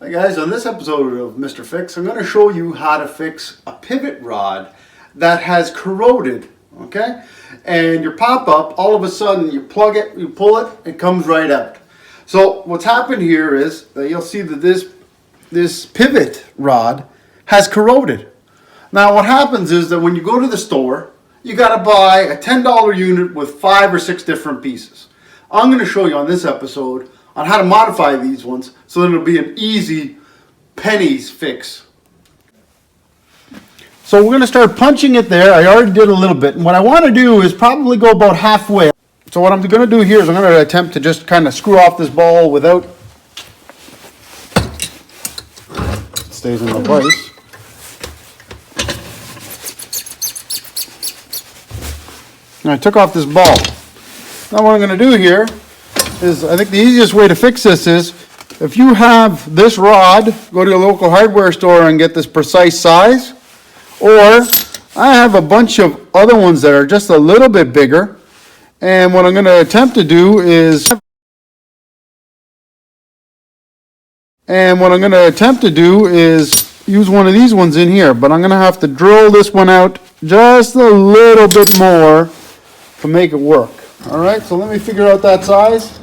Hi guys, on this episode of Mr. Fix, I'm going to show you how to fix a pivot rod that has corroded, okay? And your pop-up, all of a sudden you plug it, you pull it, it comes right out. So what's happened here is that you'll see that this pivot rod has corroded. Now what happens is that when you go to the store, you got to buy a $10 unit with 5 or 6 different pieces. I'm going to show you on this episode on how to modify these ones so that it'll be an easy pennies fix. So we're going to start punching it there. I already did a little bit, and what I want to do is probably go about halfway. So what I'm going to do here is I'm going to attempt to just kind of screw off this ball without it stays in the place. Now I took off this ball. Now what I'm going to do here is, I think the easiest way to fix this is, if you have this rod, go to your local hardware store and get this precise size, or I have a bunch of other ones that are just a little bit bigger, and what I'm going to attempt to do is, use one of these ones in here, but I'm going to have to drill this one out just a little bit more to make it work. Alright, so let me figure out that size.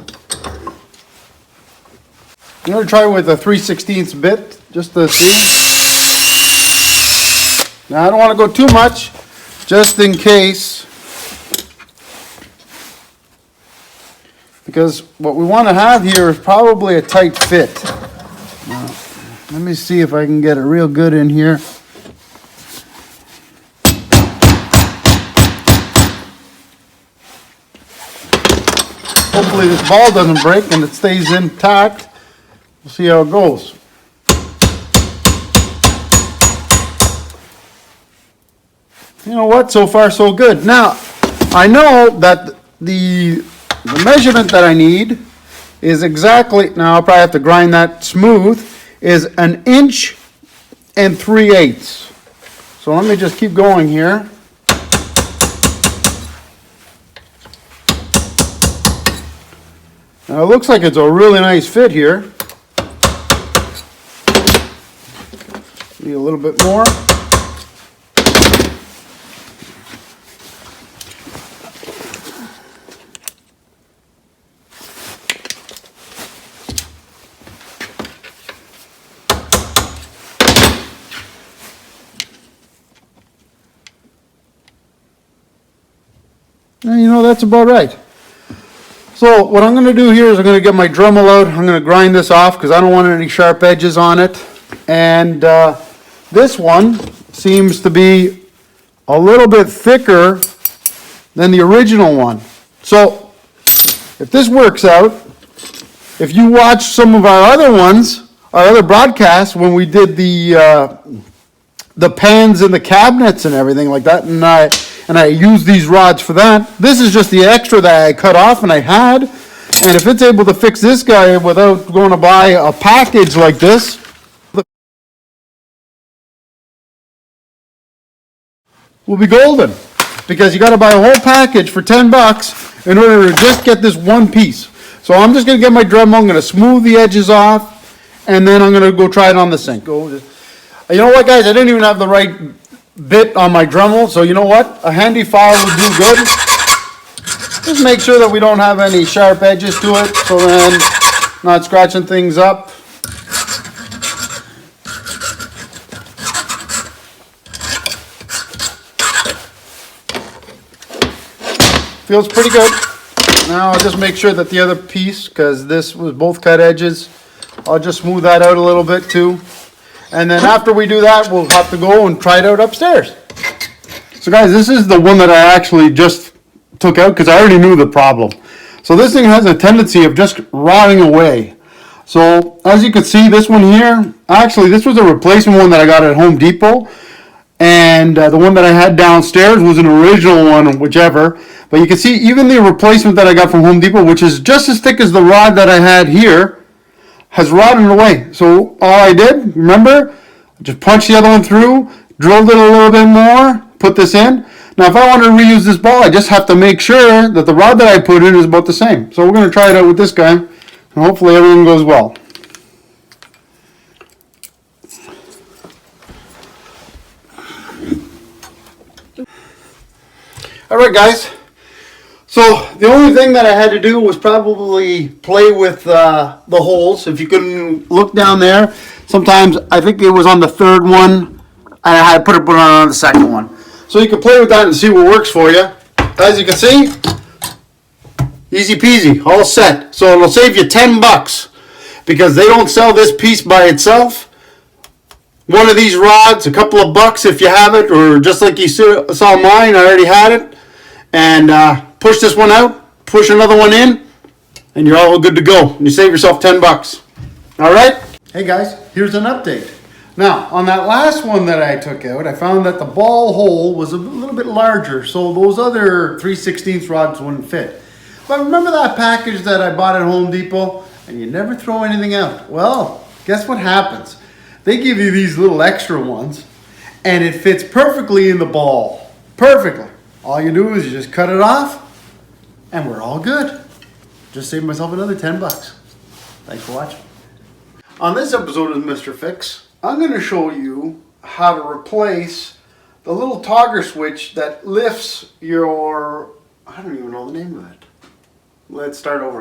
I'm going to try with a 3/16 bit, just to see. Now I don't want to go too much, just in case. Because what we want to have here is probably a tight fit. Now, let me see if I can get it real good in here. Hopefully this ball doesn't break and it stays intact. We'll see how it goes. You know what? So far so good. Now, I know that the measurement that I need is exactly, now I'll probably have to grind that smooth, is 1 3/8 inches. So let me just keep going here. Now it looks like it's a really nice fit here. Need a little bit more. And you know, that's about right. So what I'm going to do here is I'm going to get my Dremel out. I'm going to grind this off because I don't want any sharp edges on it. And this one seems to be a little bit thicker than the original one. So if this works out, if you watch some of our other ones, our other broadcasts, when we did the pans and the cabinets and everything like that, and I used these rods for that. This is just the extra that I cut off and I had. And if it's able to fix this guy without going to buy a package like this, will be golden. Because you got to buy a whole package for $10 in order to just get this one piece. So I'm just going to get my Dremel, I'm going to smooth the edges off, and then I'm going to go try it on the sink. You know what, guys? I didn't even have the right bit on my Dremel, so you know what? A handy file would do good. Just make sure that we don't have any sharp edges to it, so then not scratching things up. Feels pretty good. Now I'll just make sure that the other piece, because this was both cut edges, I'll just smooth that out a little bit too. And then after we do that, we'll have to go and try it out upstairs. So guys, this is the one that I actually just took out because I already knew the problem. So this thing has a tendency of just rotting away. So as you can see, this one here, actually this was a replacement one that I got at Home Depot. And the one that I had downstairs was an original one, whichever. But you can see even the replacement that I got from Home Depot, which is just as thick as the rod that I had here, has rotted away. So all I did, remember, just punched the other one through, drilled it a little bit more, put this in. Now if I want to reuse this ball, I just have to make sure that the rod that I put in is about the same. So we're going to try it out with this guy, and hopefully everything goes well. All right, guys. So the only thing that I had to do was probably play with the holes. If you can look down there, sometimes I think it was on the third one, and I had to put it on the second one. So you can play with that and see what works for you. As you can see, easy peasy, all set. So it'll save you $10 because they don't sell this piece by itself. One of these rods, a couple of bucks if you have it, or just like you saw mine, I already had it. And push this one out, push another one in, and you're all good to go. You save yourself $10. All right? Hey guys, here's an update. Now, on that last one that I took out, I found that the ball hole was a little bit larger, so those other 3/16 rods wouldn't fit. But remember that package that I bought at Home Depot? And you never throw anything out. Well, guess what happens? They give you these little extra ones, and it fits perfectly in the ball. Perfectly. All you do is you just cut it off, and we're all good. Just saved myself another $10. Thanks for watching. On this episode of Mr. Fix, I'm going to show you how to replace the little togger switch that lifts your, I don't even know the name of it. Let's start over.